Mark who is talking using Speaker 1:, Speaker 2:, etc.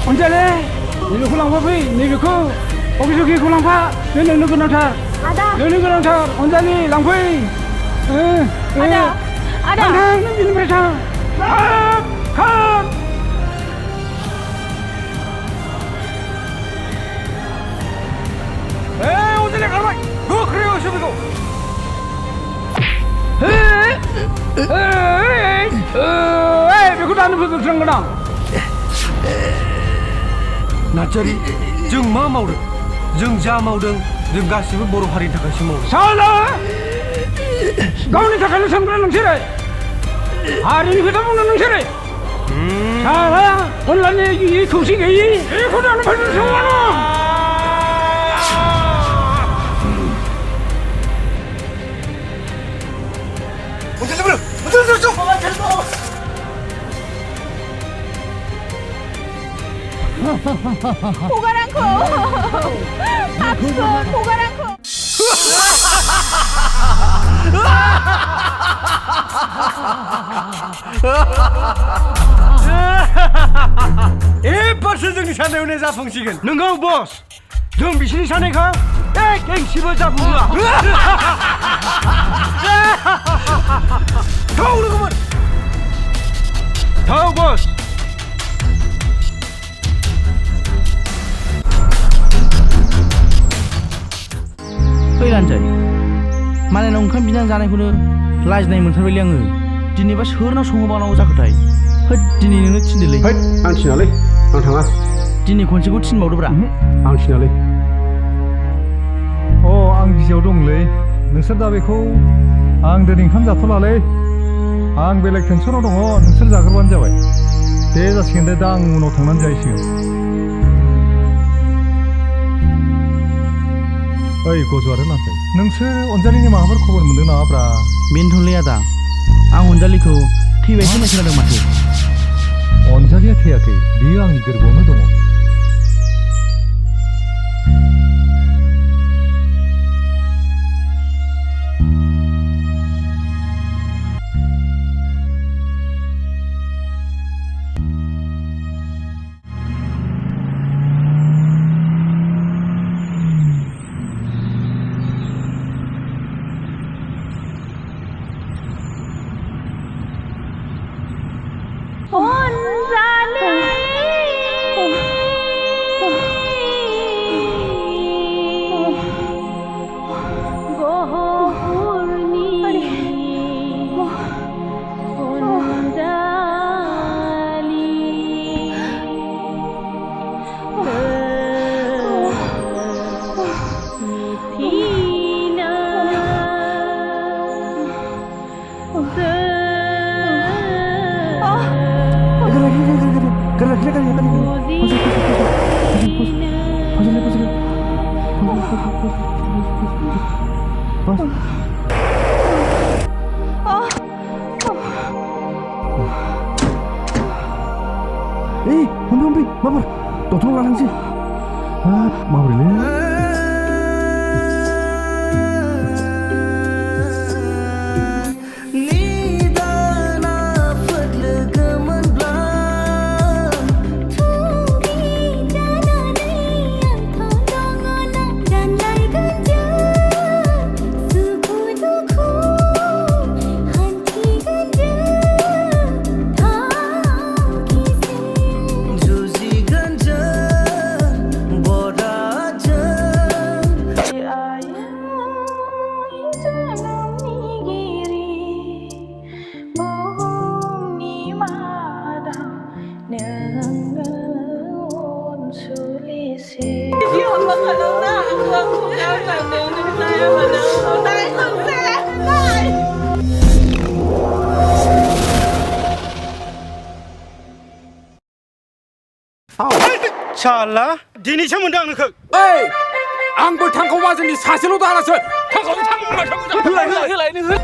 Speaker 1: अन्जालि नैबेखौ लांफा फै नैबेखौ अगिसखौ लांफा बे नोंनो गोनांथार नोंनो गोनांथार अन्जालि लांफै थां नों बिनिफ्राय थां खार अन्जालि खारबाय गोख्रै होसो बेखौ बेखौ दानो फोजोबस्रांगोन आं
Speaker 2: नार्जारि जों मा मावदों जों जा मावदों जों गासिबो बर' हारिनि थाखायसो मावदों
Speaker 1: साला गावनि थाखायल' सानग्रा नोंसोरो हारिनि खोथा बुंनो नोंसोरो साला अनलानि गैयि खौसे गैयि बेखौ दानो फोजोबस्रांगोन
Speaker 3: Pogaranku, Papsko, Pogaranku.
Speaker 2: एबारसो जोंनि साननायावनो जाफुंसिगोन नोंगौ बस जों बिसोरनि साननायखौ गंसेबो जाफुंहोआ थाव लोगोमोन थाव बस
Speaker 4: फैलानोसै मालायनाव ओंखाम बिनानै जानायखौनो लाजिनाय मोनथारबायलै आङो दिनैबा सोरनाव संहोबावनांगौ जाखोथाय होद दिनै नोंनो थिनदोलै
Speaker 1: आं थिनालै आं थाङा
Speaker 4: दिनै खनसेखौ थिनबावदोब्रा
Speaker 1: आं थिनालै
Speaker 5: आं बिजियाव दंलै नोंसोर दा बेखौ आं दिनै ओंखाम जाथ'लालै आं बेलेग टेनसनाव दङ नोंसोर जाग्रोबानो जाबाय दे जासिगोन दे दा आं उनाव थांनानै जाहैसिगोन ओइ गज' आरो नाथाय नोंसोर अनजालिनि माबाफोर खबर मोनदों नामाब्रा
Speaker 4: बेनोथ'लै आदा आं अनजालिखौ थैबायसो होननाय खोनादों माथो
Speaker 5: अनजालिया थैयाखै बियो आंनि गोरबोआवनो दङ hombre, mabar, tolong larang sih. Mabar ini.
Speaker 2: साला दिनैसो मोनदों आं नोंखौ
Speaker 1: आंबो थांखौ माजोंनि सासेल' दालासो थांखौ थां होलाय नोङो